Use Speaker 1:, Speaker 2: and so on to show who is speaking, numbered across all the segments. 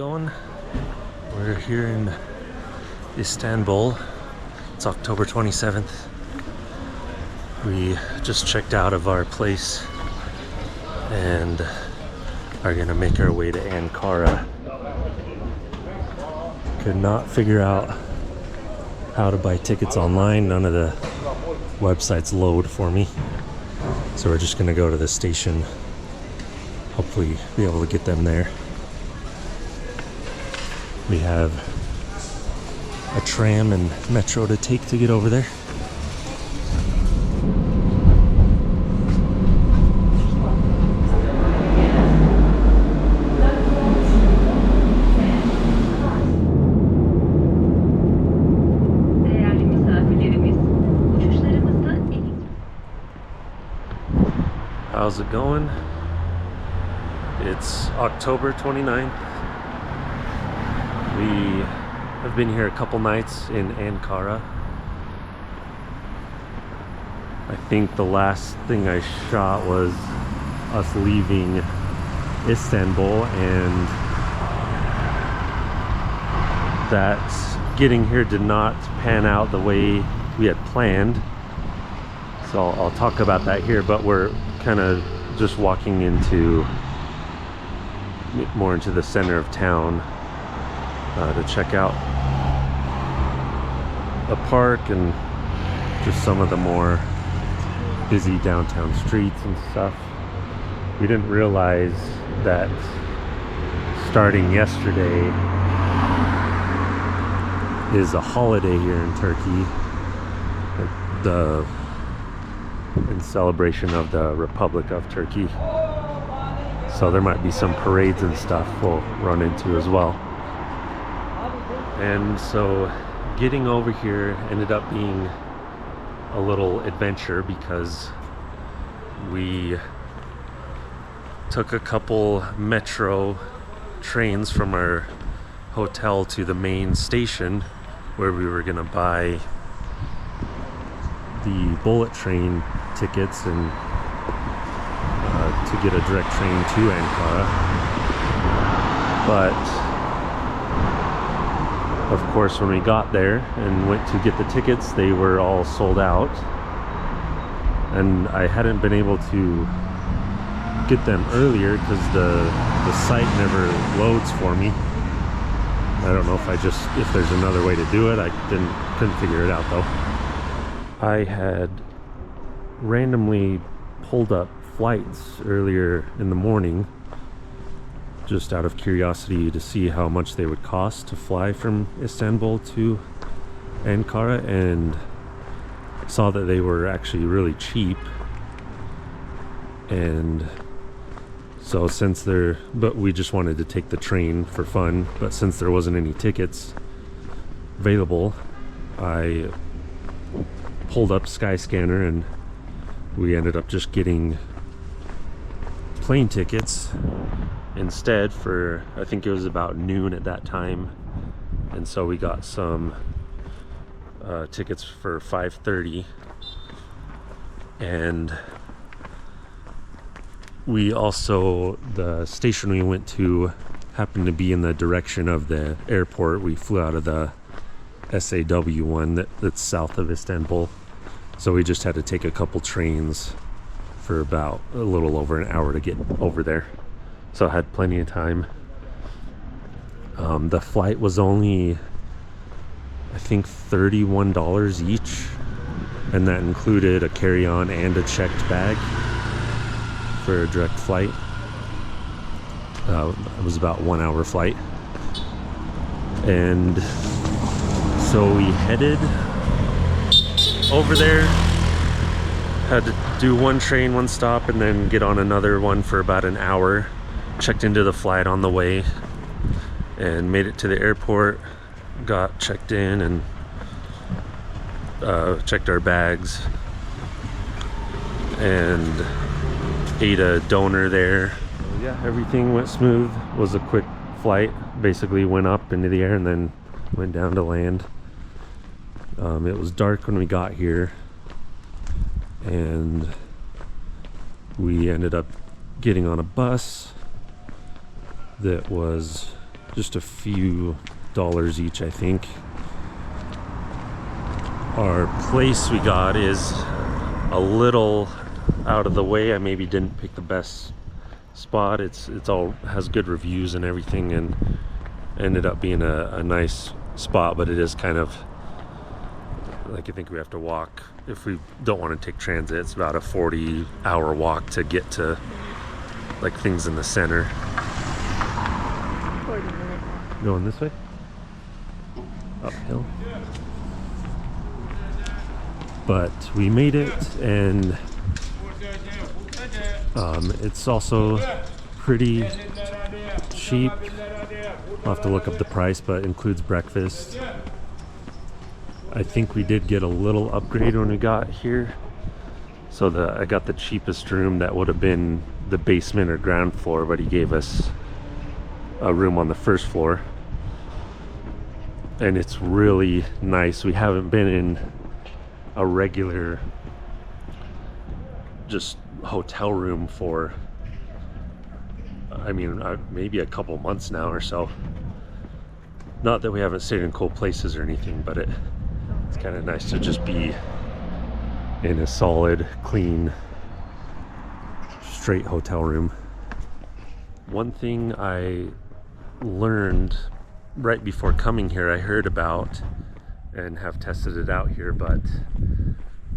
Speaker 1: going? We're here in Istanbul. It's October 27th. We just checked out of our place and are gonna make our way to Ankara. Could not figure out how to buy tickets online. None of the websites load for me. So we're just gonna go to the station. Hopefully be able to get them there. We have a tram and metro to take to get over there. How's it going? It's October 29th. We have been here a couple nights in Ankara. I think the last thing I shot was us leaving Istanbul, and that getting here did not pan out the way we had planned. So I'll talk about that here, but we're kind of just walking into more into the center of town to check out a park and just some of the more busy downtown streets and stuff. We didn't realize that starting yesterday is a holiday here in Turkey, in celebration of the Republic of Turkey. So there might be some parades and stuff we'll run into as well. And so getting over here ended up being a little adventure because we took a couple metro trains from our hotel to the main station where we were gonna buy the bullet train tickets and to get a direct train to Ankara. But of course, when we got there and went to get the tickets, they were all sold out, and I hadn't been able to get them earlier because the site never loads for me. I don't know if there's another way to do it. I couldn't figure it out though. I had randomly pulled up flights earlier in the morning just out of curiosity to see how much they would cost to fly from Istanbul to Ankara, and saw that they were actually really cheap. And so but we just wanted to take the train for fun, but since there wasn't any tickets available, I pulled up Skyscanner and we ended up just getting plane tickets instead for, I think it was about noon at that time, and so we got some tickets for 5:30, and we also, the station we went to happened to be in the direction of the airport. We flew out of the SAW one that's south of Istanbul, so we just had to take a couple trains for about a little over an hour to get over there. So I had plenty of time. The flight was only, I think, $31 each, and that included a carry-on and a checked bag for a direct flight. It was about 1 hour flight, and so we headed over there. Had to do one train, one stop, and then get on another one for about an hour. Checked into the flight on the way and made it to the airport, got checked in and checked our bags and ate a doner there. Yeah, everything went smooth. It was a quick flight. Basically went up into the air and then went down to land. It was dark when we got here, and we ended up getting on a bus that was just a few dollars each, I think. Our place we got is a little out of the way. I maybe didn't pick the best spot. It's all has good reviews and everything, and ended up being a nice spot, but it is kind of like, I think we have to walk if we don't want to take transit. It's about a 40-hour walk to get to like things in the center.
Speaker 2: 40 minutes.
Speaker 1: Going this way? Uphill. But we made it, and it's also pretty cheap. I'll have to look up the price, but includes breakfast. I think we did get a little upgrade when we got here. So I got the cheapest room. That would have been the basement or ground floor, but he gave us a room on the first floor. And it's really nice. We haven't been in a regular just hotel room for, I mean, maybe a couple months now or so. Not that we haven't stayed in cold places or anything, but it's kind of nice to just be in a solid, clean, straight hotel room. One thing I learned right before coming here, I heard about and have tested it out here, but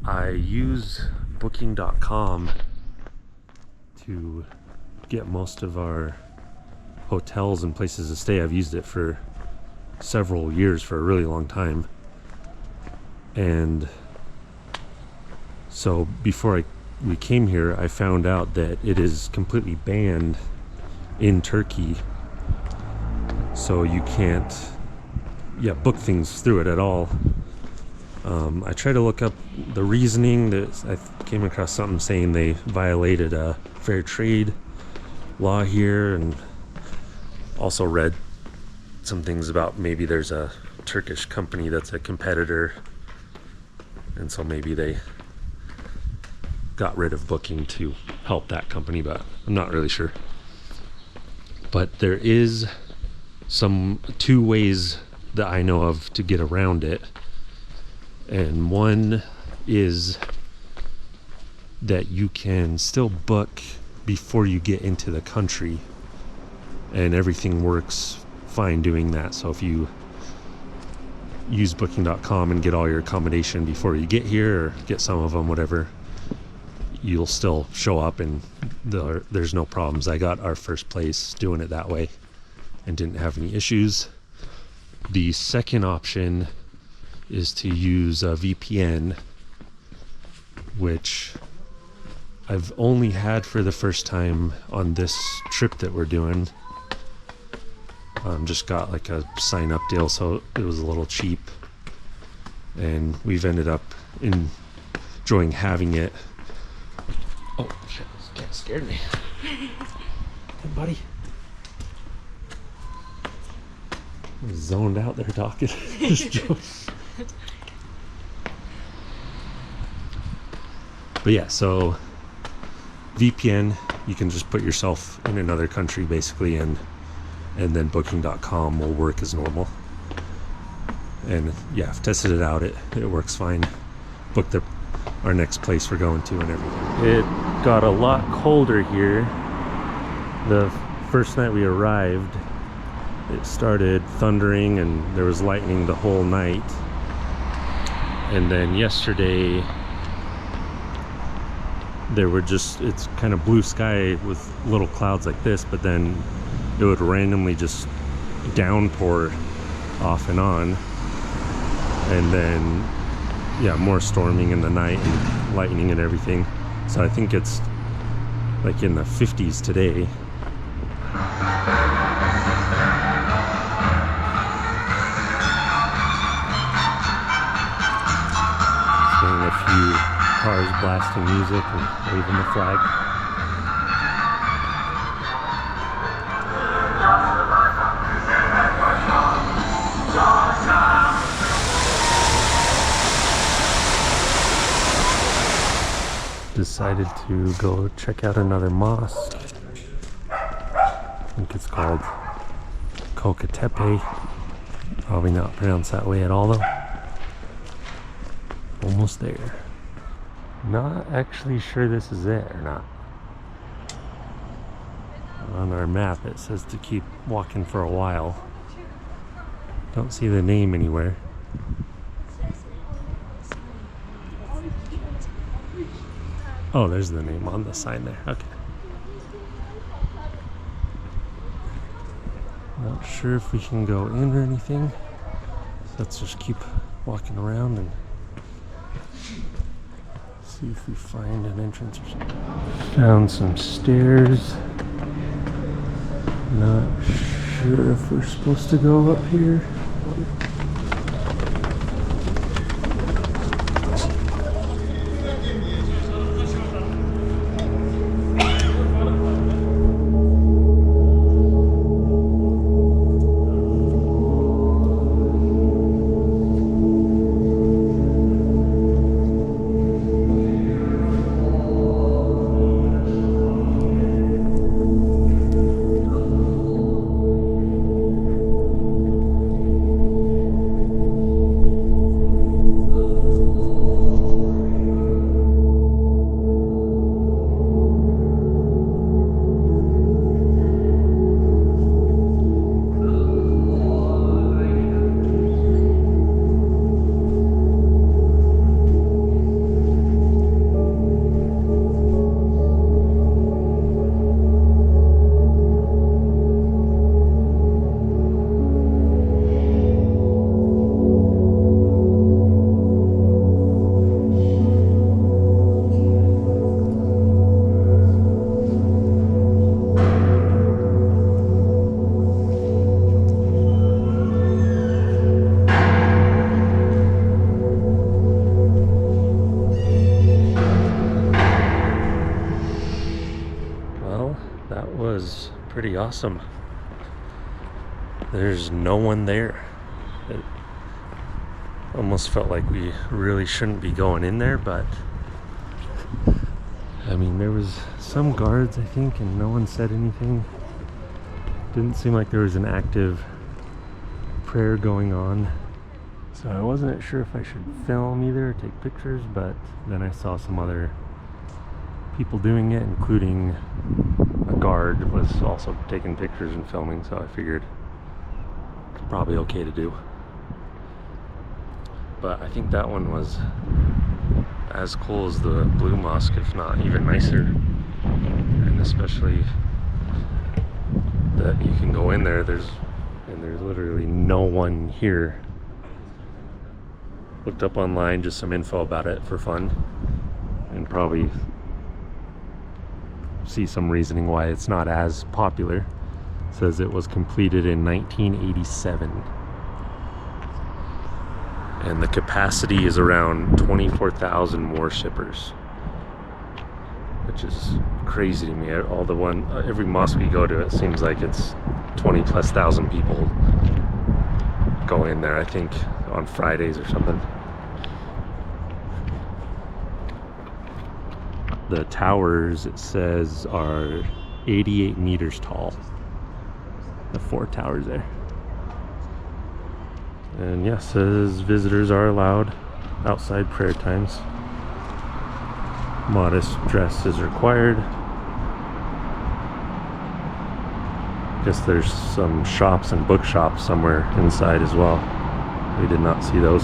Speaker 1: I use booking.com to get most of our hotels and places to stay. I've used it for several years, for a really long time. And so before we came here, I found out that it is completely banned in Turkey. So you can't book things through it at all. I tried to look up the reasoning. That I came across something saying they violated a fair trade law here, and also read some things about maybe there's a Turkish company that's a competitor, and so maybe they got rid of booking to help that company, but I'm not really sure. But there is two ways that I know of to get around it. And one is that you can still book before you get into the country, and everything works fine doing that. So if you use booking.com and get all your accommodation before you get here, or get some of them, whatever, you'll still show up and there's no problems. I got our first place doing it that way and didn't have any issues. The second option is to use a VPN, which I've only had for the first time on this trip that we're doing. Just got like a sign up deal, so it was a little cheap, and we've ended up enjoying having it. Oh shit, this cat scared me. Hey buddy. Zoned out there talking. But yeah, so VPN, you can just put yourself in another country basically, and then booking.com will work as normal. And yeah, I've tested it out. It works fine. Booked our next place we're going to and everything. It got a lot colder here. The first night we arrived, it started thundering and there was lightning the whole night. And then yesterday it's kind of blue sky with little clouds like this, but then it would randomly just downpour off and on. And then more storming in the night and lightning and everything. So I think it's like in the 50s today. Seeing a few cars blasting music and waving the flag. Decided to go check out another mosque. I think it's called Kocatepe. Probably not pronounced that way at all though. Almost there. Not actually sure this is it or not. On our map it says to keep walking for a while. Don't see the name anywhere. Oh, there's the name on the sign there. Okay. Not sure if we can go in or anything. So let's just keep walking around and see if we find an entrance or something. Found some stairs. Not sure if we're supposed to go up here. Pretty awesome. There's no one there. It almost felt like we really shouldn't be going in there, but I mean, there was some guards, I think, and no one said anything. Didn't seem like there was an active prayer going on. So I wasn't sure if I should film either or take pictures, but then I saw some other people doing it, including a guard was also taking pictures and filming, so I figured it's probably okay to do. But I think that one was as cool as the Blue Mosque, if not even nicer. And especially that you can go in there, there's literally no one here. Looked up online just some info about it for fun, and probably see some reasoning why it's not as popular. It says it was completed in 1987 and the capacity is around 24,000 worshippers, which is crazy to me. Every mosque we go to, it seems like it's 20,000+ people go in there, I think on Fridays or something. The towers, it says, are 88 meters tall. The 4 towers there. And yes, it says visitors are allowed outside prayer times. Modest dress is required. Guess there's some shops and bookshops somewhere inside as well. We did not see those.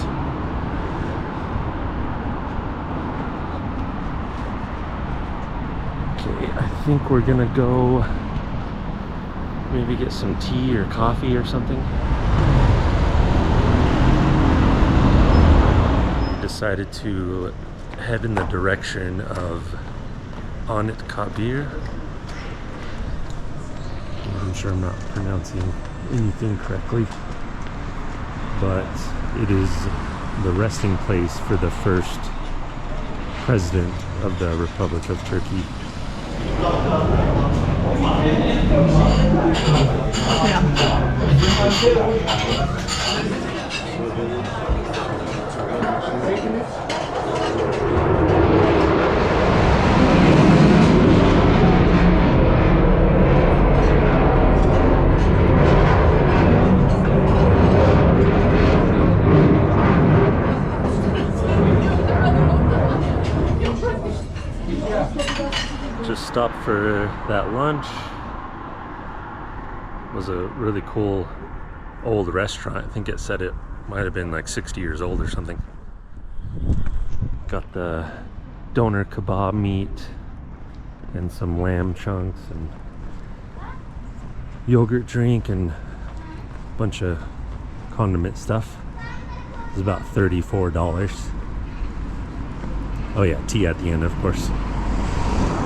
Speaker 1: I think we're gonna go maybe get some tea or coffee or something. Decided to head in the direction of Anıt Kabir. I'm sure I'm not pronouncing anything correctly, but it is the resting place for the first president of the Republic of Turkey. stopped for that lunch. It was a really cool old restaurant. I think it said it might have been like 60 years old or something. Got the doner kebab meat and some lamb chunks and yogurt drink and a bunch of condiment stuff. It was about $34. Oh yeah, tea at the end, of course.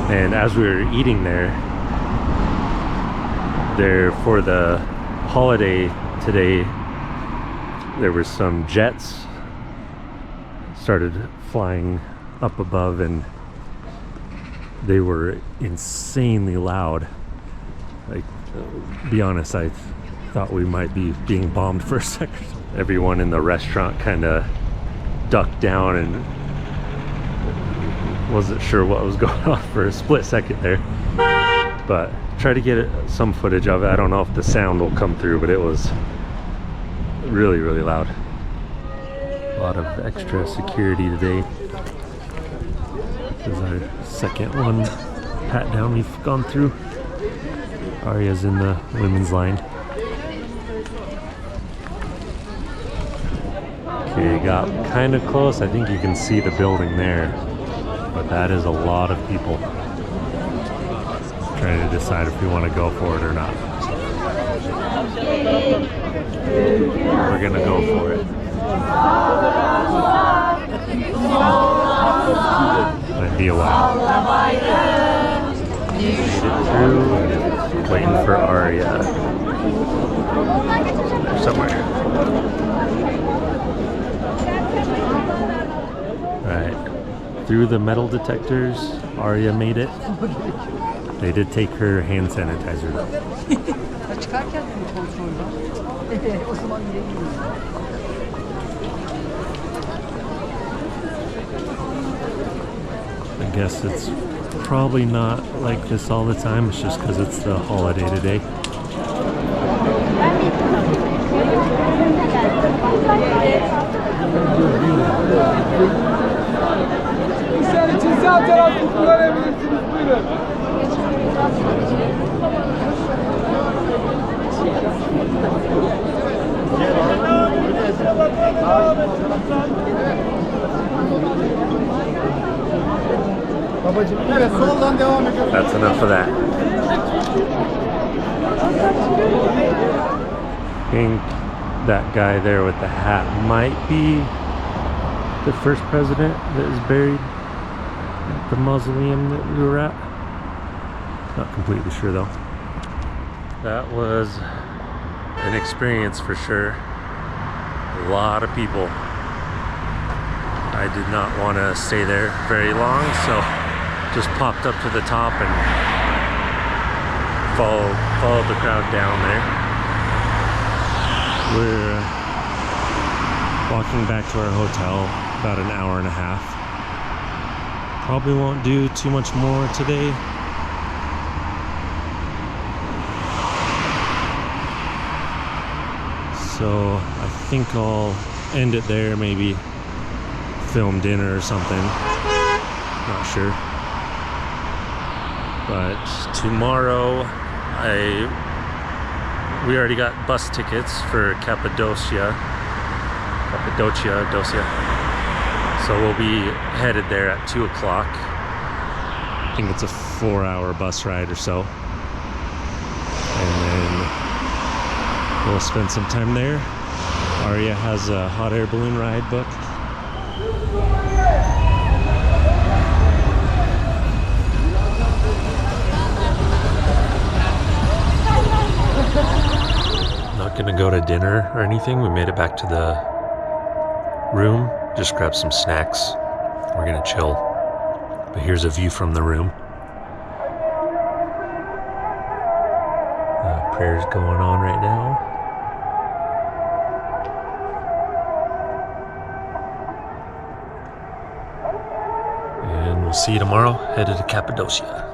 Speaker 1: And as we were eating there for the holiday today, there were some jets started flying up above, and they were insanely loud. Like, be honest, I thought we might be being bombed for a second. Everyone in the restaurant kind of ducked down and wasn't sure what was going on for a split second there. But try to get some footage of it. I don't know if the sound will come through, but it was really, really loud. A lot of extra security today. This is our second one pat down we've gone through. Arya's in the women's line. Okay, got kind of close. I think you can see the building there, but that is a lot of people. Trying to decide if we want to go for it or not. We're gonna go for it. Might be a while. Made it through. Waiting for Arya. There somewhere. Alright. Through the metal detectors, Arya made it. They did take her hand sanitizer though. I guess it's probably not like this all the time. It's just because it's the holiday today. That's enough of that. I think that guy there with the hat might be the first president that is buried at the mausoleum that we were at. Not completely sure though. That was an experience for sure. A lot of people. I did not want to stay there very long, so just popped up to the top and followed the crowd down there. We're walking back to our hotel, about an hour and a half. Probably won't do too much more today. So I think I'll end it there, maybe film dinner or something. Not sure. But tomorrow we already got bus tickets for Cappadocia. So we'll be headed there at 2 o'clock. I think it's a 4-hour bus ride or so. And then we'll spend some time there. Arya has a hot air balloon ride booked. Not gonna go to dinner or anything. We made it back to the room. Just grab some snacks. We're gonna chill. But here's a view from the room. Prayers going on right now. And we'll see you tomorrow. Headed to Cappadocia.